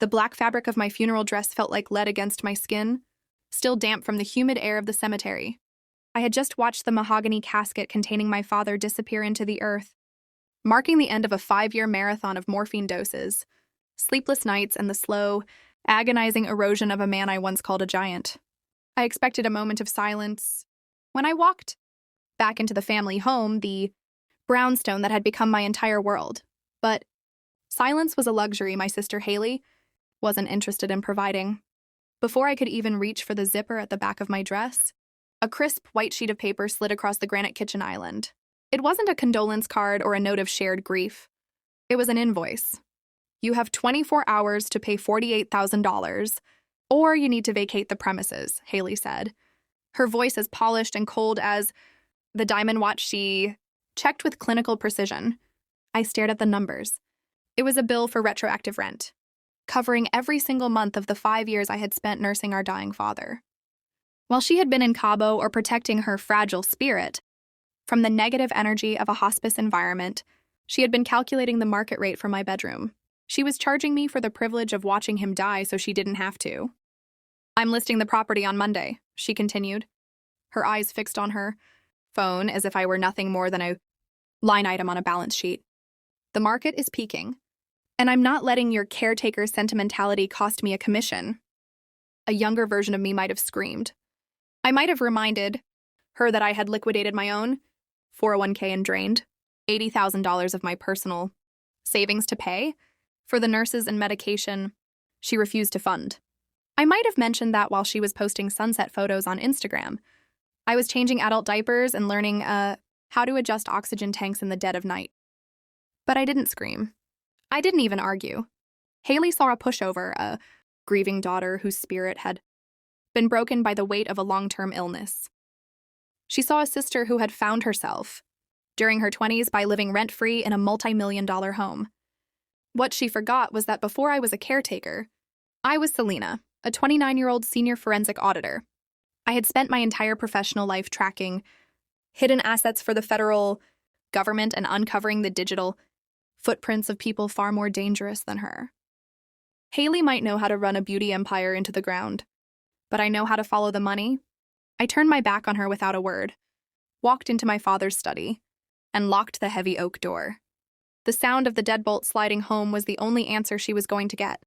The black fabric of my funeral dress felt like lead against my skin, still damp from the humid air of the cemetery. I had just watched the mahogany casket containing my father disappear into the earth, marking the end of a 5-year marathon of morphine doses, sleepless nights, and the slow, agonizing erosion of a man I once called a giant. I expected a moment of silence when I walked back into the family home, the brownstone that had become my entire world. But silence was a luxury my sister Haley wasn't interested in providing. Before I could even reach for the zipper at the back of my dress, a crisp white sheet of paper slid across the granite kitchen island. It wasn't a condolence card or a note of shared grief. It was an invoice. You have 24 hours to pay $48,000, or you need to vacate the premises, Haley said, her voice as polished and cold as the diamond watch she checked with clinical precision. I stared at the numbers. It was a bill for retroactive rent, covering every single month of the 5 years I had spent nursing our dying father. While she had been in Cabo or protecting her fragile spirit from the negative energy of a hospice environment, she had been calculating the market rate for my bedroom. She was charging me for the privilege of watching him die so she didn't have to. I'm listing the property on Monday, she continued, her eyes fixed on her phone as if I were nothing more than a line item on a balance sheet. The market is peaking, and I'm not letting your caretaker sentimentality cost me a commission. A younger version of me might have screamed. I might have reminded her that I had liquidated my own 401k and drained $80,000 of my personal savings to pay for the nurses and medication she refused to fund. I might have mentioned that while she was posting sunset photos on Instagram. I was changing adult diapers and learning how to adjust oxygen tanks in the dead of night. But I didn't scream. I didn't even argue. Haley saw a pushover, a grieving daughter whose spirit had been broken by the weight of a long-term illness. She saw a sister who had found herself during her 20s by living rent-free in a multi-million-dollar home. What she forgot was that before I was a caretaker, I was Selena, a 29-year-old senior forensic auditor. I had spent my entire professional life tracking hidden assets for the federal government and uncovering the digital footprints of people far more dangerous than her. Haley might know how to run a beauty empire into the ground, but I know how to follow the money. I turned my back on her without a word, walked into my father's study, and locked the heavy oak door. The sound of the deadbolt sliding home was the only answer she was going to get.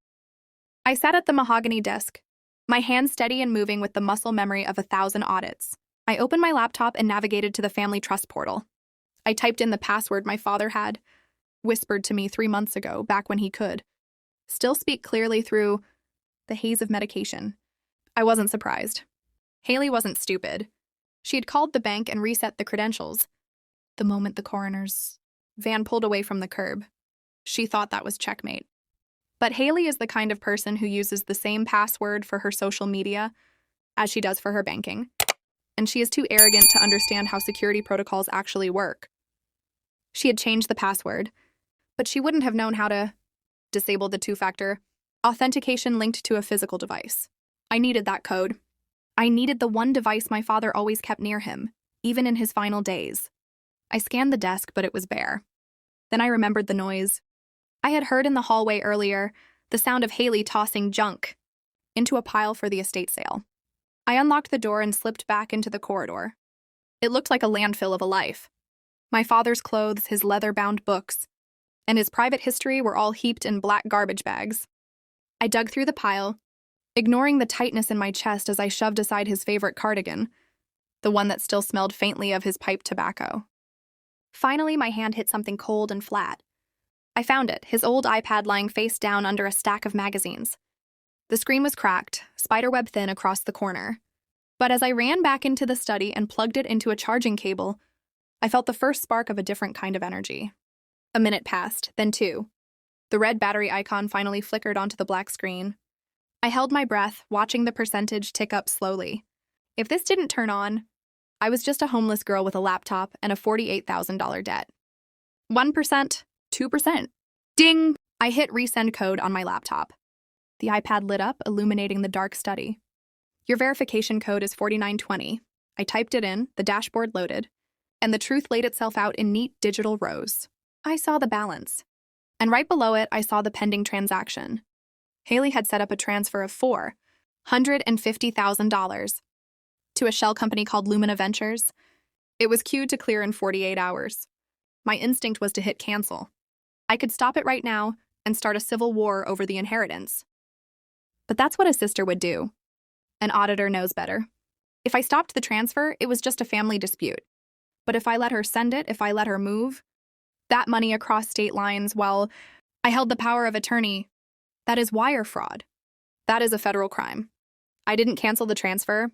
I sat at the mahogany desk, my hands steady and moving with the muscle memory of 1,000 audits. I opened my laptop and navigated to the family trust portal. I typed in the password my father had whispered to me 3 months ago, back when he could still speak clearly through the haze of medication. I wasn't surprised. Haley wasn't stupid. She had called the bank and reset the credentials the moment the coroner's van pulled away from the curb. She thought that was checkmate. But Haley is the kind of person who uses the same password for her social media as she does for her banking, and she is too arrogant to understand how security protocols actually work. She had changed the password, but she wouldn't have known how to disable the two-factor authentication linked to a physical device. I needed that code. I needed the one device my father always kept near him, even in his final days. I scanned the desk, but it was bare. Then I remembered the noise I had heard in the hallway earlier, the sound of Haley tossing junk into a pile for the estate sale. I unlocked the door and slipped back into the corridor. It looked like a landfill of a life. My father's clothes, his leather-bound books, and his private history were all heaped in black garbage bags. I dug through the pile, ignoring the tightness in my chest as I shoved aside his favorite cardigan, the one that still smelled faintly of his pipe tobacco. Finally, my hand hit something cold and flat. I found it, his old iPad lying face down under a stack of magazines. The screen was cracked, spiderweb thin across the corner. But as I ran back into the study and plugged it into a charging cable, I felt the first spark of a different kind of energy. A minute passed, then 2. The red battery icon finally flickered onto the black screen. I held my breath, watching the percentage tick up slowly. If this didn't turn on, I was just a homeless girl with a laptop and a $48,000 debt. 1%, 2%. Ding! I hit resend code on my laptop. The iPad lit up, illuminating the dark study. Your verification code is 4920. I typed it in, the dashboard loaded, and the truth laid itself out in neat digital rows. I saw the balance. And right below it, I saw the pending transaction. Haley had set up a transfer of $450,000 to a shell company called Lumina Ventures. It was queued to clear in 48 hours. My instinct was to hit cancel. I could stop it right now and start a civil war over the inheritance. But that's what a sister would do. An auditor knows better. If I stopped the transfer, it was just a family dispute. But if I let her send it, if I let her move that money across state lines while I held the power of attorney, that is wire fraud. That is a federal crime. I didn't cancel the transfer.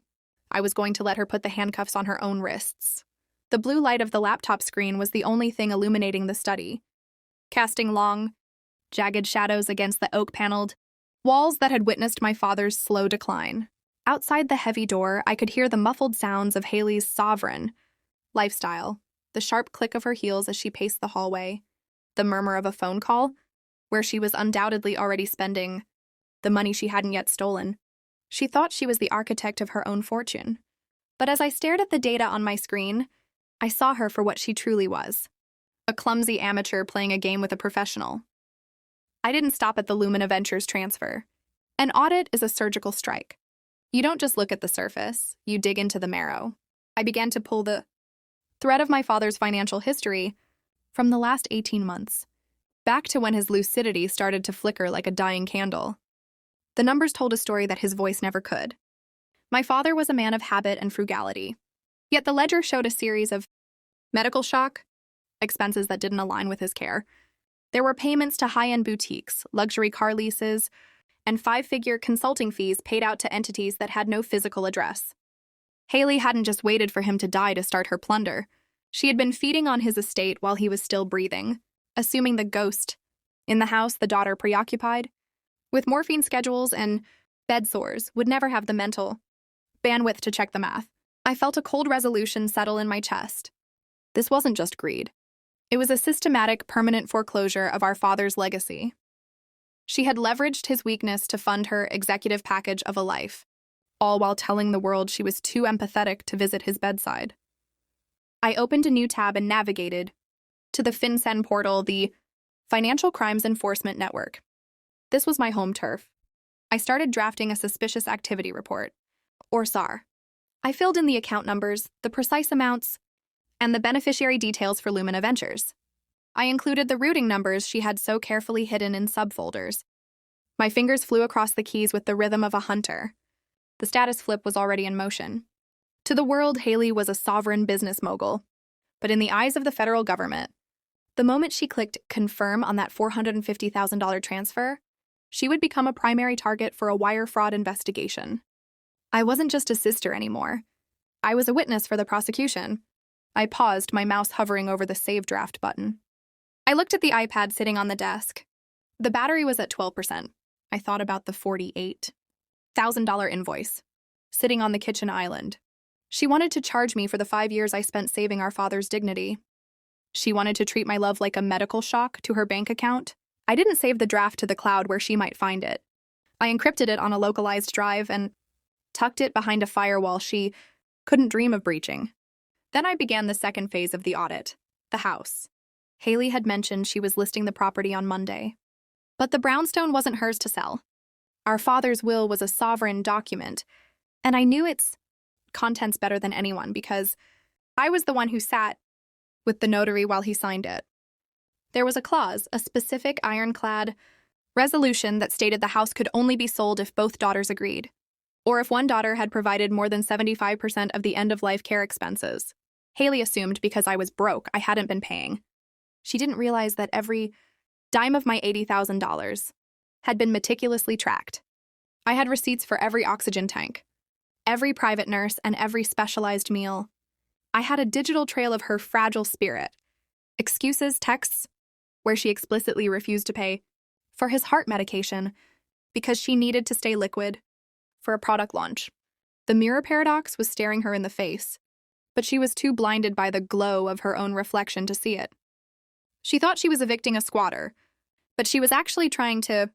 I was going to let her put the handcuffs on her own wrists. The blue light of the laptop screen was the only thing illuminating the study, casting long, jagged shadows against the oak-paneled walls that had witnessed my father's slow decline. Outside the heavy door, I could hear the muffled sounds of Haley's sovereign lifestyle, the sharp click of her heels as she paced the hallway, the murmur of a phone call, where she was undoubtedly already spending the money she hadn't yet stolen. She thought she was the architect of her own fortune. But as I stared at the data on my screen, I saw her for what she truly was, a clumsy amateur playing a game with a professional. I didn't stop at the Lumina Ventures transfer. An audit is a surgical strike. You don't just look at the surface, you dig into the marrow. I began to pull the thread of my father's financial history from the last 18 months, back to when his lucidity started to flicker like a dying candle. The numbers told a story that his voice never could. My father was a man of habit and frugality, yet the ledger showed a series of medical shock, expenses that didn't align with his care. There were payments to high-end boutiques, luxury car leases, and five-figure consulting fees paid out to entities that had no physical address. Haley hadn't just waited for him to die to start her plunder. She had been feeding on his estate while he was still breathing, assuming the ghost in the house, the daughter preoccupied with morphine schedules and bed sores, would never have the mental bandwidth to check the math. I felt a cold resolution settle in my chest. This wasn't just greed. It was a systematic, permanent foreclosure of our father's legacy. She had leveraged his weakness to fund her executive package of a life, all while telling the world she was too empathetic to visit his bedside. I opened a new tab and navigated to the FinCEN portal, the Financial Crimes Enforcement Network. This was my home turf. I started drafting a suspicious activity report, or SAR. I filled in the account numbers, the precise amounts, and the beneficiary details for Lumina Ventures. I included the routing numbers she had so carefully hidden in subfolders. My fingers flew across the keys with the rhythm of a hunter. The status flip was already in motion. To the world, Haley was a sovereign business mogul. But in the eyes of the federal government, the moment she clicked confirm on that $450,000 transfer, she would become a primary target for a wire fraud investigation. I wasn't just a sister anymore. I was a witness for the prosecution. I paused, my mouse hovering over the save draft button. I looked at the iPad sitting on the desk. The battery was at 12%. I thought about the $48,000 invoice sitting on the kitchen island. She wanted to charge me for the 5 years I spent saving our father's dignity. She wanted to treat my love like a medical shock to her bank account. I didn't save the draft to the cloud where she might find it. I encrypted it on a localized drive and tucked it behind a firewall she couldn't dream of breaching. Then I began the second phase of the audit, the house. Haley had mentioned she was listing the property on Monday. But the brownstone wasn't hers to sell. Our father's will was a sovereign document, and I knew its contents better than anyone because I was the one who sat with the notary while he signed it. There was a clause, a specific ironclad resolution that stated the house could only be sold if both daughters agreed, or if one daughter had provided more than 75% of the end-of-life care expenses. Haley assumed because I was broke, I hadn't been paying. She didn't realize that every dime of my $80,000 had been meticulously tracked. I had receipts for every oxygen tank, every private nurse, and every specialized meal. I had a digital trail of her fragile spirit, excuses, texts, where she explicitly refused to pay for his heart medication because she needed to stay liquid for a product launch. The mirror paradox was staring her in the face, but she was too blinded by the glow of her own reflection to see it. She thought she was evicting a squatter, but she was actually trying to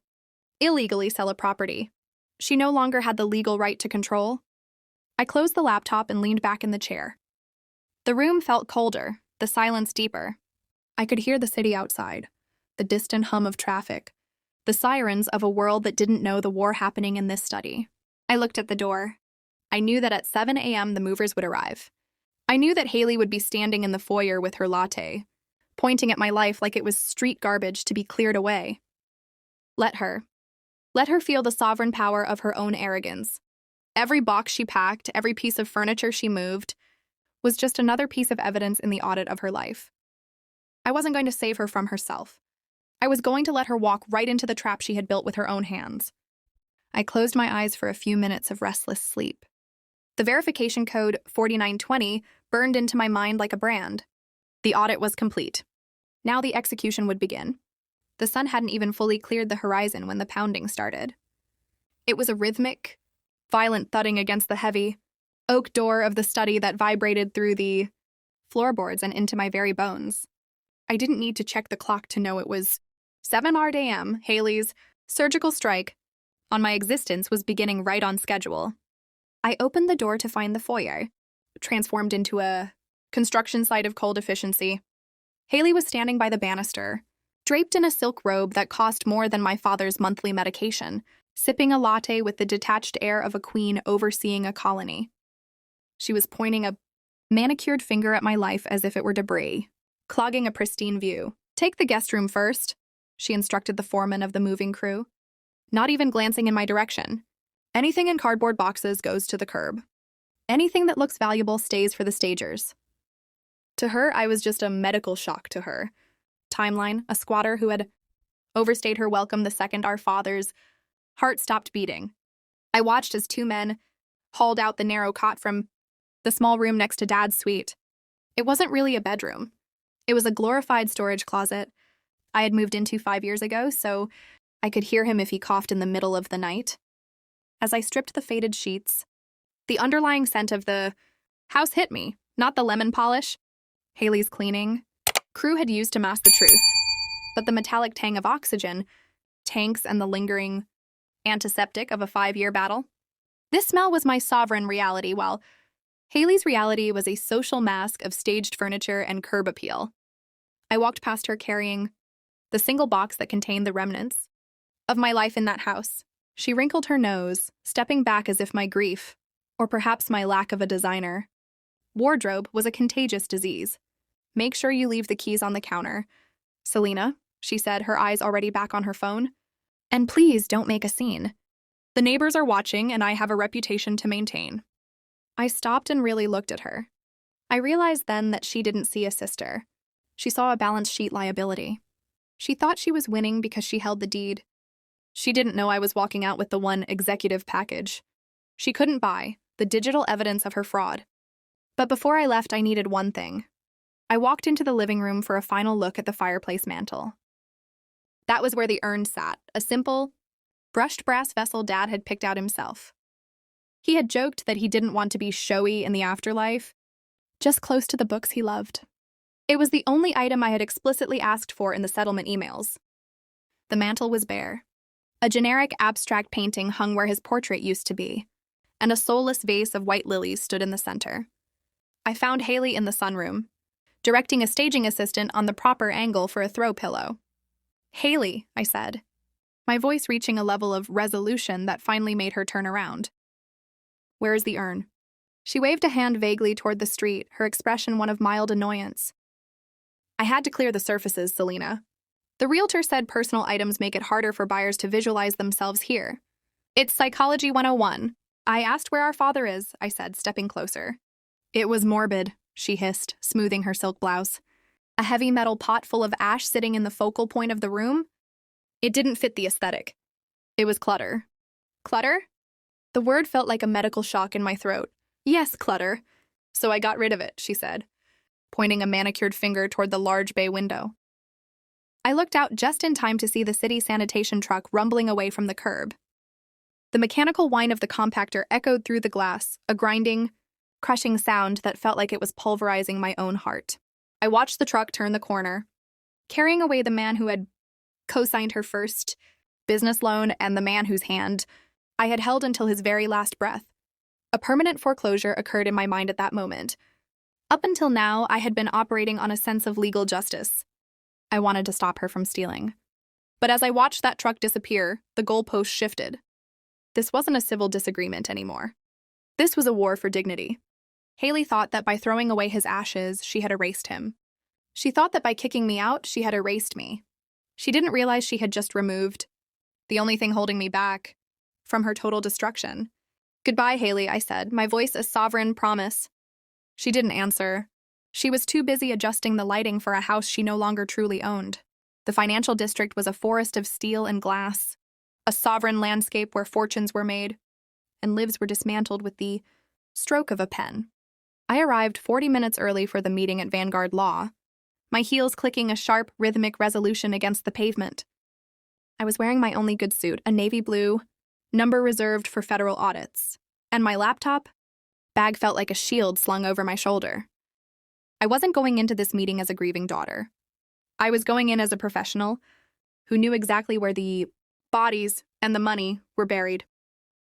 illegally sell a property she no longer had the legal right to control. I closed the laptop and leaned back in the chair. The room felt colder, the silence deeper. I could hear the city outside, the distant hum of traffic, the sirens of a world that didn't know the war happening in this study. I looked at the door. I knew that at 7 a.m. the movers would arrive. I knew that Haley would be standing in the foyer with her latte, pointing at my life like it was street garbage to be cleared away. Let her. Let her feel the sovereign power of her own arrogance. Every box she packed, every piece of furniture she moved, was just another piece of evidence in the audit of her life. I wasn't going to save her from herself. I was going to let her walk right into the trap she had built with her own hands. I closed my eyes for a few minutes of restless sleep. The verification code 4920 burned into my mind like a brand. The audit was complete. Now the execution would begin. The sun hadn't even fully cleared the horizon when the pounding started. It was a rhythmic, violent thudding against the heavy oak door of the study that vibrated through the floorboards and into my very bones. I didn't need to check the clock to know it was 7 a.m. Haley's surgical strike on my existence was beginning right on schedule. I opened the door to find the foyer, transformed into a construction site of cold efficiency. Haley was standing by the banister, draped in a silk robe that cost more than my father's monthly medication, sipping a latte with the detached air of a queen overseeing a colony. She was pointing a manicured finger at my life as if it were debris, clogging a pristine view. "Take the guest room first," she instructed the foreman of the moving crew, not even glancing in my direction. "Anything in cardboard boxes goes to the curb. Anything that looks valuable stays for the stagers." To her, I was just a medical shock to her. Timeline, a squatter who had overstayed her welcome the second our father's heart stopped beating. I watched as two men hauled out the narrow cot from the small room next to Dad's suite. It wasn't really a bedroom. It was a glorified storage closet I had moved into 5 years ago, so I could hear him if he coughed in the middle of the night. As I stripped the faded sheets, the underlying scent of the house hit me, not the lemon polish Haley's cleaning crew had used to mask the truth, but the metallic tang of oxygen, tanks, and the lingering antiseptic of a 5-year battle. This smell was my sovereign reality, while Haley's reality was a social mask of staged furniture and curb appeal. I walked past her carrying the single box that contained the remnants of my life in that house. She wrinkled her nose, stepping back as if my grief, or perhaps my lack of a designer, wardrobe was a contagious disease. "Make sure you leave the keys on the counter, Selena," she said, her eyes already back on her phone. "And please don't make a scene. The neighbors are watching, and I have a reputation to maintain." I stopped and really looked at her. I realized then that she didn't see a sister. She saw a balance sheet liability. She thought she was winning because she held the deed. She didn't know I was walking out with the one executive package she couldn't buy, the digital evidence of her fraud. But before I left, I needed one thing. I walked into the living room for a final look at the fireplace mantel. That was where the urn sat, a simple, brushed brass vessel Dad had picked out himself. He had joked that he didn't want to be showy in the afterlife, just close to the books he loved. It was the only item I had explicitly asked for in the settlement emails. The mantel was bare. A generic abstract painting hung where his portrait used to be, and a soulless vase of white lilies stood in the center. I found Haley in the sunroom, directing a staging assistant on the proper angle for a throw pillow. "Haley," I said, my voice reaching a level of resolution that finally made her turn around. "Where is the urn?" She waved a hand vaguely toward the street, her expression one of mild annoyance. "I had to clear the surfaces, Selena. The realtor said personal items make it harder for buyers to visualize themselves here. It's Psychology 101. I asked where our father is," I said, stepping closer. "It was morbid," she hissed, smoothing her silk blouse. "A heavy metal pot full of ash sitting in the focal point of the room? It didn't fit the aesthetic. It was clutter." "Clutter?" The word felt like a medical shock in my throat. "Yes, clutter. So I got rid of it," she said, pointing a manicured finger toward the large bay window. I looked out just in time to see the city sanitation truck rumbling away from the curb. The mechanical whine of the compactor echoed through the glass, a grinding, crushing sound that felt like it was pulverizing my own heart. I watched the truck turn the corner, carrying away the man who had co-signed her first business loan and the man whose hand I had held until his very last breath. A permanent foreclosure occurred in my mind at that moment. Up until now, I had been operating on a sense of legal justice. I wanted to stop her from stealing. But as I watched that truck disappear, the goalpost shifted. This wasn't a civil disagreement anymore. This was a war for dignity. Haley thought that by throwing away his ashes, she had erased him. She thought that by kicking me out, she had erased me. She didn't realize she had just removed the only thing holding me back from her total destruction. "Goodbye, Haley," I said, my voice a sovereign promise. She didn't answer. She was too busy adjusting the lighting for a house she no longer truly owned. The financial district was a forest of steel and glass, a sovereign landscape where fortunes were made, and lives were dismantled with the stroke of a pen. I arrived 40 minutes early for the meeting at Vanguard Law, my heels clicking a sharp, rhythmic resolution against the pavement. I was wearing my only good suit, a navy blue, number reserved for federal audits, and my laptop bag felt like a shield slung over my shoulder. I wasn't going into this meeting as a grieving daughter. I was going in as a professional who knew exactly where the bodies and the money were buried.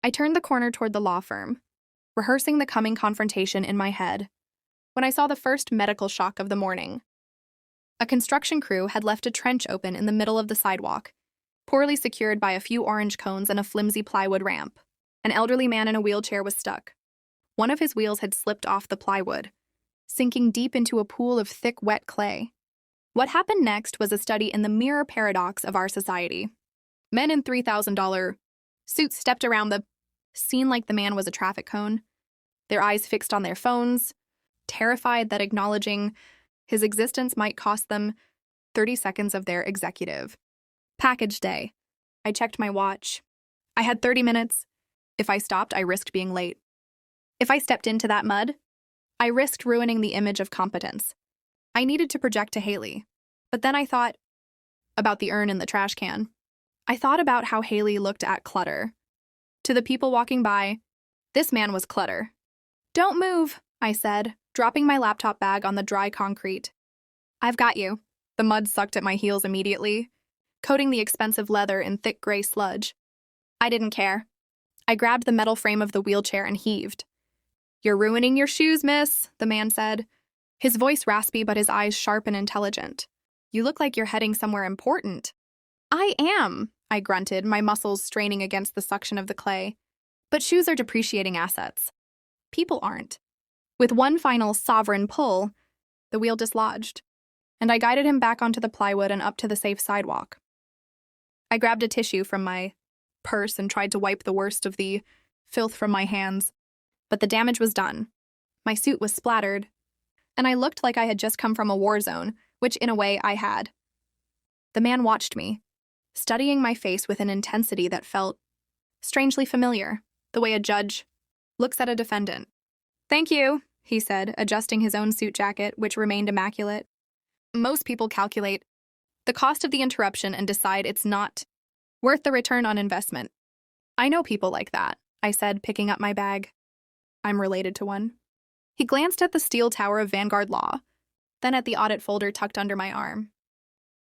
I turned the corner toward the law firm, rehearsing the coming confrontation in my head, when I saw the first medical shock of the morning. A construction crew had left a trench open in the middle of the sidewalk, poorly secured by a few orange cones and a flimsy plywood ramp. An elderly man in a wheelchair was stuck. One of his wheels had slipped off the plywood, sinking deep into a pool of thick, wet clay. What happened next was a study in the mirror paradox of our society. Men in $3,000 suits stepped around the scene like the man was a traffic cone, their eyes fixed on their phones, terrified that acknowledging his existence might cost them 30 seconds of their executive package day. I checked my watch. I had 30 minutes. If I stopped, I risked being late. If I stepped into that mud, I risked ruining the image of competence. I needed to project to Haley. But then I thought about the urn in the trash can. I thought about how Haley looked at clutter. To the people walking by, this man was clutter. "Don't move," I said, dropping my laptop bag on the dry concrete. "I've got you." The mud sucked at my heels immediately, coating the expensive leather in thick gray sludge. I didn't care. I grabbed the metal frame of the wheelchair and heaved. "You're ruining your shoes, miss," the man said, his voice raspy but his eyes sharp and intelligent. "You look like you're heading somewhere important." "I am," I grunted, my muscles straining against the suction of the clay. "But shoes are depreciating assets. People aren't." With one final sovereign pull, the wheel dislodged, and I guided him back onto the plywood and up to the safe sidewalk. I grabbed a tissue from my purse and tried to wipe the worst of the filth from my hands, but the damage was done. My suit was splattered, and I looked like I had just come from a war zone, which in a way I had. The man watched me, studying my face with an intensity that felt strangely familiar, the way a judge looks at a defendant. "Thank you," he said, adjusting his own suit jacket, which remained immaculate. "Most people calculate the cost of the interruption and decide it's not worth the return on investment. I know people like that," I said, picking up my bag. "I'm related to one." He glanced at the steel tower of Vanguard Law, then at the audit folder tucked under my arm.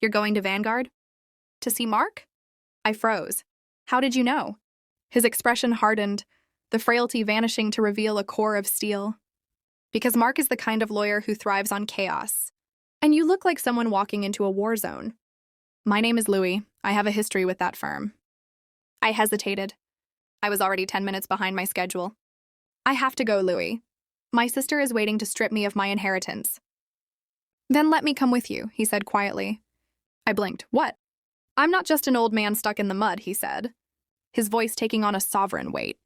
"You're going to Vanguard? To see Mark?" I froze. "How did you know?" His expression hardened, the frailty vanishing to reveal a core of steel. "Because Mark is the kind of lawyer who thrives on chaos. And you look like someone walking into a war zone." "My name is Louis. I have a history with that firm." I hesitated. I was already 10 minutes behind my schedule. "I have to go, Louis. My sister is waiting to strip me of my inheritance." "Then let me come with you," he said quietly. I blinked. "What?" "I'm not just an old man stuck in the mud," he said, his voice taking on a sovereign weight.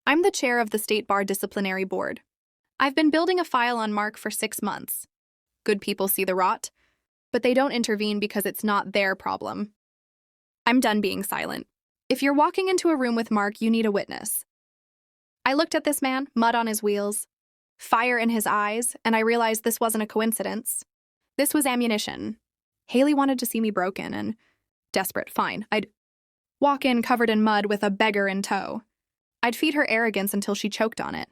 "I'm the chair of the State Bar Disciplinary Board. I've been building a file on Mark for 6 months. Good people see the rot, but they don't intervene because it's not their problem. I'm done being silent. If you're walking into a room with Mark, you need a witness." I looked at this man, mud on his wheels, fire in his eyes, and I realized this wasn't a coincidence. This was ammunition. Haley wanted to see me broken and desperate. Fine, I'd walk in covered in mud with a beggar in tow. I'd feed her arrogance until she choked on it.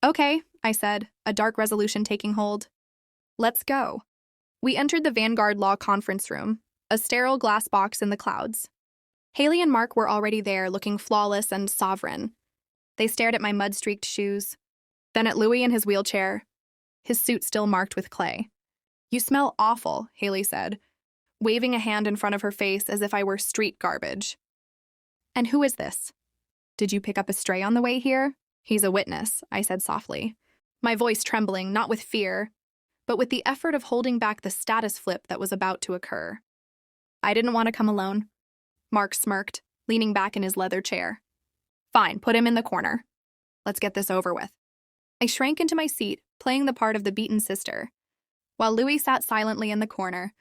"Okay," I said, a dark resolution taking hold. "Let's go." We entered the Vanguard Law conference room, a sterile glass box in the clouds. Haley and Mark were already there, looking flawless and sovereign. They stared at my mud-streaked shoes, then at Louis in his wheelchair, his suit still marked with clay. "You smell awful," Haley said, waving a hand in front of her face as if I were street garbage. "And who is this? Did you pick up a stray on the way here?" "He's a witness," I said softly, my voice trembling, not with fear, but with the effort of holding back the status flip that was about to occur. "I didn't want to come alone." Mark smirked, leaning back in his leather chair. "Fine, put him in the corner. Let's get this over with." I shrank into my seat, playing the part of the beaten sister, while Louis sat silently in the corner,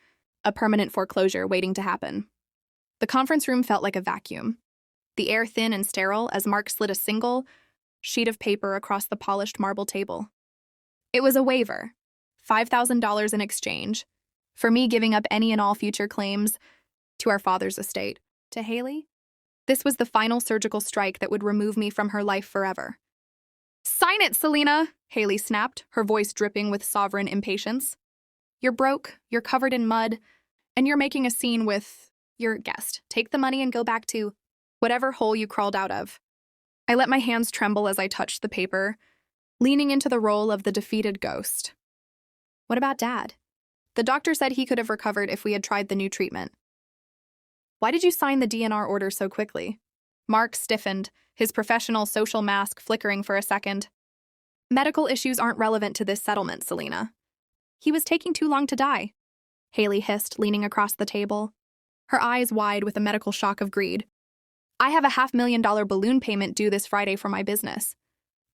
a permanent foreclosure waiting to happen. The conference room felt like a vacuum, the air thin and sterile as Mark slid a single sheet of paper across the polished marble table. It was a waiver, $5,000 in exchange, for me giving up any and all future claims to our father's estate. To Haley, this was the final surgical strike that would remove me from her life forever. "Sign it, Selena," Haley snapped, her voice dripping with sovereign impatience. "You're broke, you're covered in mud, and you're making a scene with your guest. Take the money and go back to whatever hole you crawled out of." I let my hands tremble as I touched the paper, leaning into the role of the defeated ghost. "What about Dad? The doctor said he could have recovered if we had tried the new treatment." "Why did you sign the DNR order so quickly?" Mark stiffened, his professional social mask flickering for a second. "Medical issues aren't relevant to this settlement, Selena. He was taking too long to die," Haley hissed, leaning across the table, her eyes wide with a medical shock of greed. "I have a $500,000 balloon payment due this Friday for my business.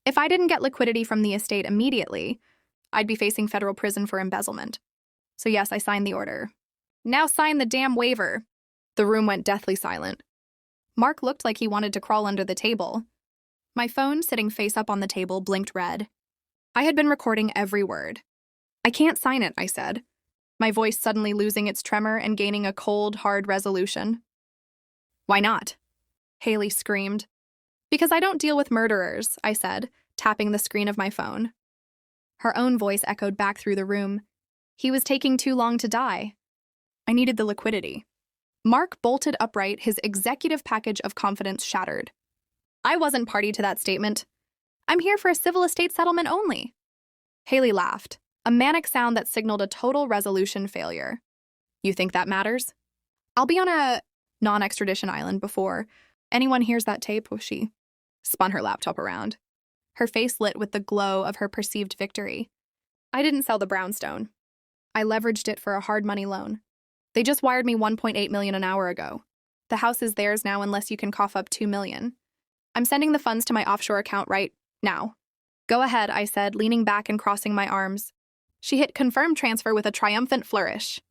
If I didn't get liquidity from the estate immediately, I'd be facing federal prison for embezzlement. So yes, I signed the order. Now sign the damn waiver." The room went deathly silent. Mark looked like he wanted to crawl under the table. My phone, sitting face up on the table, blinked red. I had been recording every word. "I can't sign it," I said, my voice suddenly losing its tremor and gaining a cold, hard resolution. "Why not?" Haley screamed. "Because I don't deal with murderers," I said, tapping the screen of my phone. Her own voice echoed back through the room. "He was taking too long to die. I needed the liquidity." Mark bolted upright, his executive package of confidence shattered. "I wasn't party to that statement. I'm here for a civil estate settlement only." Haley laughed, a manic sound that signaled a total resolution failure. "You think that matters? I'll be on a non-extradition island before anyone hears that tape." She spun her laptop around, her face lit with the glow of her perceived victory. "I didn't sell the brownstone. I leveraged it for a hard money loan. They just wired me $1.8 million an hour ago. The house is theirs now unless you can cough up $2 million. I'm sending the funds to my offshore account right now." "Go ahead," I said, leaning back and crossing my arms. She hit confirm transfer with a triumphant flourish.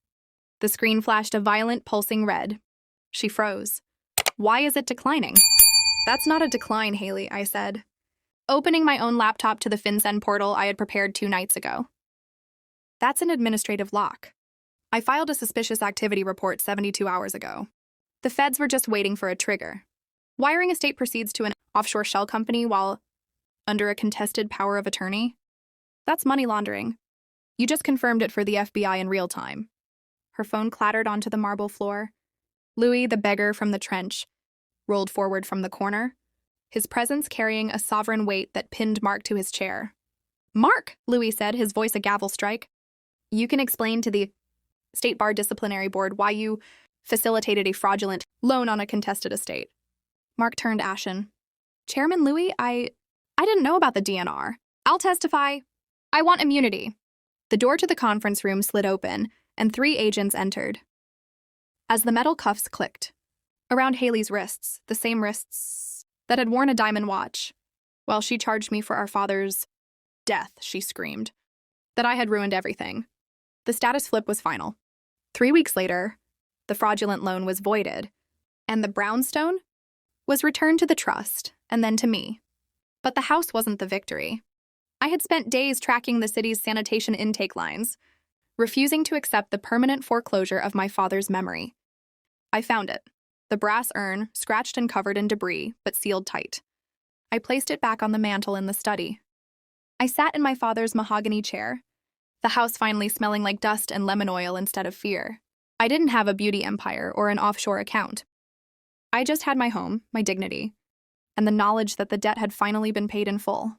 The screen flashed a violent, pulsing red. She froze. "Why is it declining?" "That's not a decline, Haley," I said, opening my own laptop to the FinCEN portal I had prepared 2 nights ago. "That's an administrative lock. I filed a suspicious activity report 72 hours ago. The feds were just waiting for a trigger. Wiring estate proceeds to an offshore shell company while under a contested power of attorney? That's money laundering. You just confirmed it for the FBI in real time." Her phone clattered onto the marble floor. Louis, the beggar from the trench, rolled forward from the corner, his presence carrying a sovereign weight that pinned Mark to his chair. "Mark," Louis said, his voice a gavel strike, "you can explain to the State Bar Disciplinary Board why you facilitated a fraudulent loan on a contested estate." Mark turned ashen. "Chairman Louis, I didn't know about the DNR. I'll testify. I want immunity." The door to the conference room slid open, and 3 agents entered. As the metal cuffs clicked around Haley's wrists, the same wrists that had worn a diamond watch, while she charged me for our father's death, she screamed that I had ruined everything. The status flip was final. 3 weeks later, the fraudulent loan was voided, and the brownstone was returned to the trust and then to me. But the house wasn't the victory. I had spent days tracking the city's sanitation intake lines, refusing to accept the permanent foreclosure of my father's memory. I found it, the brass urn, scratched and covered in debris, but sealed tight. I placed it back on the mantel in the study. I sat in my father's mahogany chair, the house finally smelling like dust and lemon oil instead of fear. I didn't have a beauty empire or an offshore account. I just had my home, my dignity, and the knowledge that the debt had finally been paid in full.